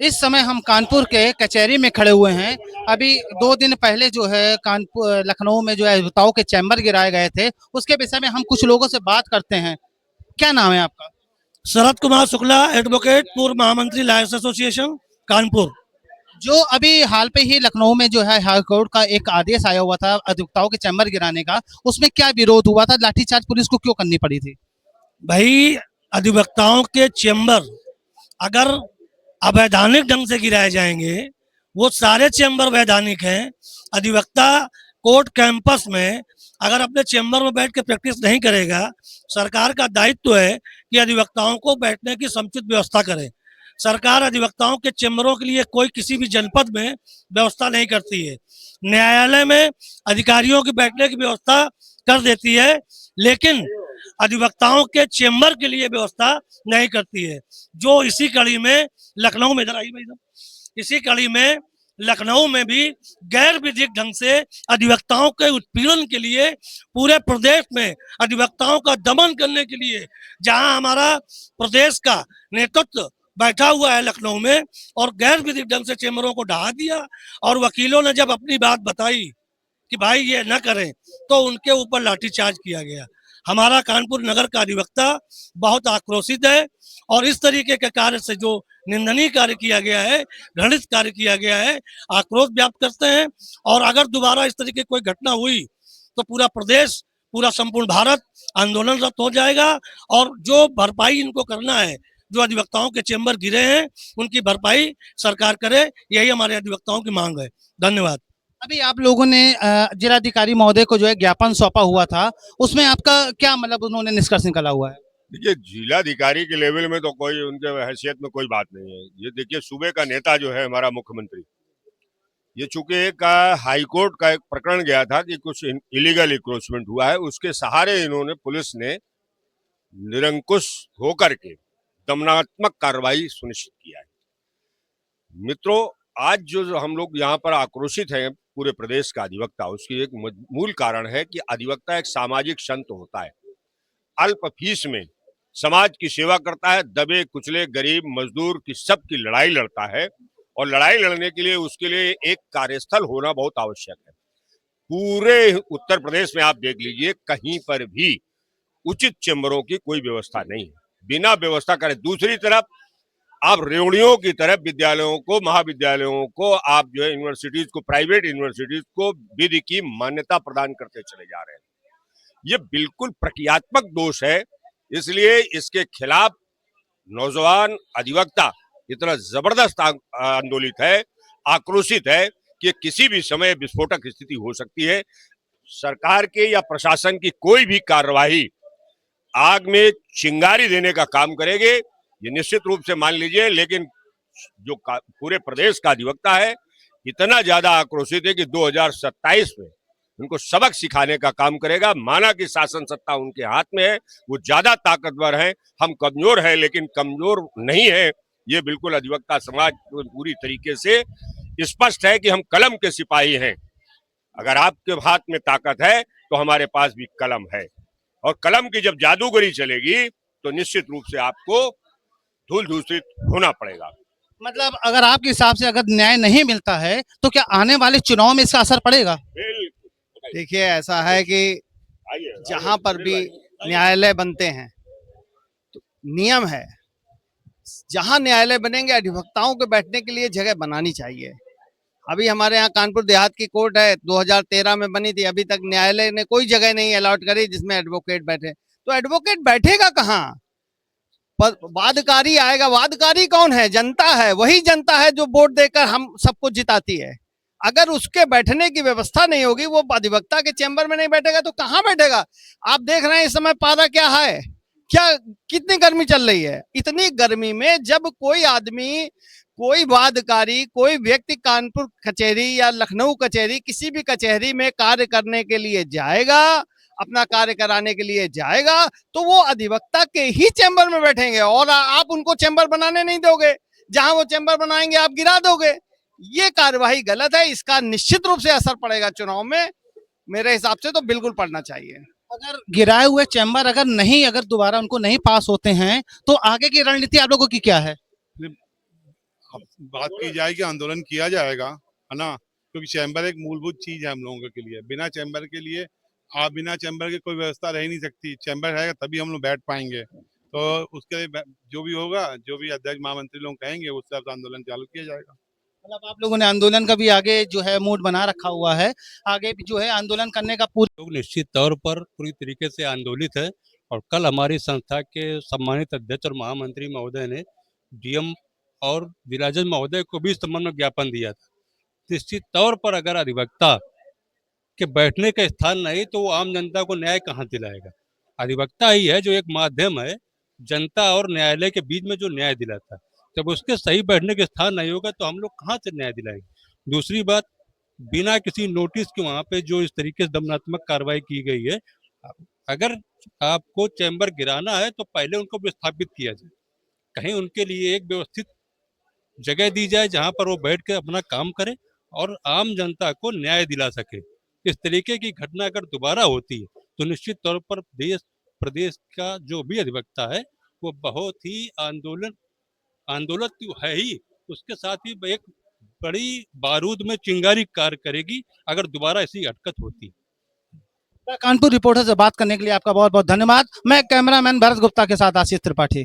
इस समय हम कानपुर के कचहरी में खड़े हुए हैं। अभी 2 दिन पहले जो है कानपुर लखनऊ में जो है अधिवक्ताओं के चैम्बर गिराए गए थे, उसके विषय में हम कुछ लोगों से बात करते हैं। क्या नाम है आपका? शरद कुमार शुक्ला, एडवोकेट, पूर्व महामंत्री लॉयर्स एसोसिएशन, कानपुर। जो अभी हाल पे ही लखनऊ में जो है हाई कोर्ट का एक आदेश आया हुआ था अधिवक्ताओं के चैम्बर गिराने का, उसमें क्या विरोध हुआ था? लाठीचार्ज पुलिस को क्यों करनी पड़ी थी? भाई, अधिवक्ताओं के चेंबर अगर अवैधानिक ढंग से गिराए जाएंगे, वो सारे चेंबर वैधानिक हैं। अधिवक्ता कोर्ट कैंपस में अगर अपने चेंबर में बैठ के प्रैक्टिस नहीं करेगा, सरकार का दायित्व है कि अधिवक्ताओं को बैठने की समुचित व्यवस्था करे। सरकार अधिवक्ताओं के चेंबरों के लिए कोई किसी भी जनपद में व्यवस्था नहीं करती है। न्यायालय में अधिकारियों की बैठने की व्यवस्था कर देती है, लेकिन अधिवक्ताओं के चेंबर के लिए व्यवस्था नहीं करती है। जो इसी कड़ी में लखनऊ में, इधर आइए भाई साहब, इसी कड़ी में लखनऊ में भी गैर विधिक ढंग से अधिवक्ताओं के उत्पीड़न के लिए पूरे प्रदेश में अधिवक्ताओं का दमन करने के लिए, जहां हमारा प्रदेश का नेतृत्व बैठा हुआ है लखनऊ में, और गैर विधिक ढंग से चेंबरों को ढहा दिया। और वकीलों ने जब अपनी बात बताई कि भाई ये न करें, तो उनके ऊपर लाठीचार्ज किया गया। हमारा कानपुर नगर का अधिवक्ता बहुत आक्रोशित है और इस तरीके के कार्य से जो निंदनीय कार्य किया गया है, घृणित कार्य किया गया है, आक्रोश व्यक्त करते हैं। और अगर दोबारा इस तरीके की कोई घटना हुई तो पूरा प्रदेश, पूरा संपूर्ण भारत आंदोलनरत हो जाएगा। और जो भरपाई इनको करना है, जो अधिवक्ताओं के चेंबर गिरे हैं, उनकी भरपाई सरकार करे, यही हमारे अधिवक्ताओं की मांग है। धन्यवाद। अभी आप लोगों ने जिलाधिकारी महोदय को जो है ज्ञापन सौंपा हुआ था, उसमें आपका क्या मतलब उन्होंने निष्कर्ष निकाला हुआ है? देखिए, जिलाधिकारी के लेवल में तो कोई उनके हैसियत में कोई बात नहीं है। ये देखिए, सूबे का नेता जो है हमारा मुख्यमंत्री, ये चूंकि एक हाई कोर्ट का एक प्रकरण गया था कि कुछ इलीगल इंक्रोचमेंट हुआ है, उसके सहारे इन्होंने, पुलिस ने निरंकुश होकर के दमनात्मक कार्रवाई सुनिश्चित किया है। मित्रों, आज जो हम लोग यहाँ पर आक्रोशित हैं, पूरे प्रदेश का अधिवक्ता, उसकी एक मूल कारण है कि अधिवक्ता एक सामाजिक संत होता है। अल्प फीस में समाज की सेवा करता है, दबे कुचले गरीब मजदूर की सबकी लड़ाई लड़ता है, और लड़ाई लड़ने के लिए उसके लिए एक कार्यस्थल होना बहुत आवश्यक है। पूरे उत्तर प्रदेश में आप देख लीजिए, कहीं पर भी उचित चेंबरों की कोई व्यवस्था नहीं है, बिना व्यवस्था करे। दूसरी तरफ आप रेवड़ियों की तरफ विद्यालयों को, महाविद्यालयों को, आप जो है यूनिवर्सिटीज को, प्राइवेट यूनिवर्सिटीज को विधि की मान्यता प्रदान करते चले जा रहे हैं। ये बिल्कुल प्रक्रियात्मक दोष है। इसलिए इसके खिलाफ नौजवान अधिवक्ता इतना जबरदस्त आंदोलित है, आक्रोशित है कि किसी भी समय विस्फोटक स्थिति हो सकती है। सरकार के या प्रशासन की कोई भी कार्यवाही आग में चिंगारी देने का काम करेंगे, ये निश्चित रूप से मान लीजिए। लेकिन जो पूरे प्रदेश का अधिवक्ता है, इतना ज्यादा आक्रोशित है कि 2027 में उनको सबक सिखाने का काम करेगा। माना कि शासन सत्ता उनके हाथ में है, वो ज्यादा ताकतवर है, हम कमजोर है, लेकिन कमजोर नहीं है। ये बिल्कुल अधिवक्ता समाज पूरी तरीके से स्पष्ट है कि हम कलम के सिपाही हैं। अगर आपके हाथ में ताकत है तो हमारे पास भी कलम है, और कलम की जब जादूगरी चलेगी तो निश्चित रूप से आपको धूल धूसरित होना पड़ेगा। मतलब अगर आपके हिसाब से अगर न्याय नहीं मिलता है तो क्या आने वाले चुनाव में इसका असर पड़ेगा? देखिए, ऐसा है कि जहां पर भी न्यायालय बनते हैं तो नियम है, जहां न्यायालय बनेंगे अधिवक्ताओं के बैठने के लिए जगह बनानी चाहिए। अभी हमारे यहाँ कानपुर देहात की कोर्ट है, 2013 में बनी थी, अभी तक न्यायालय ने कोई जगह नहीं अलॉट करी जिसमें एडवोकेट बैठे। तो एडवोकेट बैठेगा कहाँ? वादकारी आएगा। वादकारी कौन है? जनता है। वही जनता है जो वोट देकर हम सबको जिताती है। अगर उसके बैठने की व्यवस्था नहीं होगी, वो अधिवक्ता के चैम्बर में नहीं बैठेगा तो कहाँ बैठेगा? आप देख रहे हैं इस समय पारा क्या है, क्या कितनी गर्मी चल रही है। इतनी गर्मी में जब कोई आदमी, कोई वादकारी, कोई व्यक्ति कानपुर कचहरी या लखनऊ कचहरी, किसी भी कचहरी में कार्य करने के लिए जाएगा, अपना कार्य कराने के लिए जाएगा, तो वो अधिवक्ता के ही चैम्बर में बैठेंगे और आप उनको चैम्बर बनाने नहीं दोगे। जहां वो चैम्बर बनाएंगे आप गिरा दोगे। ये कार्यवाही गलत है। इसका निश्चित रूप से असर पड़ेगा चुनाव में। मेरे हिसाब से तो बिल्कुल पड़ना चाहिए। अगर गिराए हुए चैम्बर अगर दोबारा उनको नहीं पास होते हैं तो आगे की रणनीति आप लोगों की क्या है? अब बात की जाए कि आंदोलन किया जाएगा, है ना, क्योंकि चैम्बर एक मूलभूत चीज है हम लोगों के लिए। बिना चैम्बर के लिए आप बिना चैम्बर के कोई व्यवस्था रह ही नहीं सकती। चैम्बर है तभी हम लोग बैठ पाएंगे। तो उसके लिए जो भी होगा, जो भी अध्यक्ष महामंत्री लोग कहेंगे उस हिसाब से आंदोलन चालू किया जाएगा। मतलब आप लोगों ने आंदोलन का भी आगे जो है मूड बना रखा हुआ है, आगे भी जो है आंदोलन करने का पूरा लोग निश्चित तौर पर पूरी तरीके से आंदोलित है। और कल हमारी संस्था के सम्मानित अध्यक्ष और महामंत्री महोदय ने डीएम और जिलाजज महोदय को भी इस संबंध में ज्ञापन दिया था। निश्चित तौर पर अगर अधिवक्ता के बैठने का स्थान नहीं तो वो आम जनता को न्याय कहाँ दिलाएगा। अधिवक्ता ही है जो एक माध्यम है जनता और न्यायालय के बीच में जो न्याय दिलाता है। जब उसके सही बैठने के स्थान नहीं होगा तो हम लोग कहाँ से न्याय दिलाएंगे। दूसरी बात, बिना किसी नोटिस के वहां पे जो इस तरीके से दमनात्मक कार्रवाई की गई है, अगर आपको चैम्बर गिराना है तो पहले उनको विस्थापित किया जाए, कहीं उनके लिए एक व्यवस्थित जगह दी जाए जहां पर वो बैठ के अपना काम करे और आम जनता को न्याय दिला सके। इस तरीके की घटना अगर दोबारा होती है तो निश्चित तौर पर देश प्रदेश का जो भी अधिवक्ता है वो बहुत ही आंदोलन तो है ही, उसके साथ ही एक बड़ी बारूद में चिंगारी कार्य करेगी अगर दोबारा ऐसी हरकत होती। कानपुर रिपोर्टर से बात करने के लिए आपका बहुत बहुत धन्यवाद। मैं कैमरामैन भरत गुप्ता के साथ आशीष त्रिपाठी।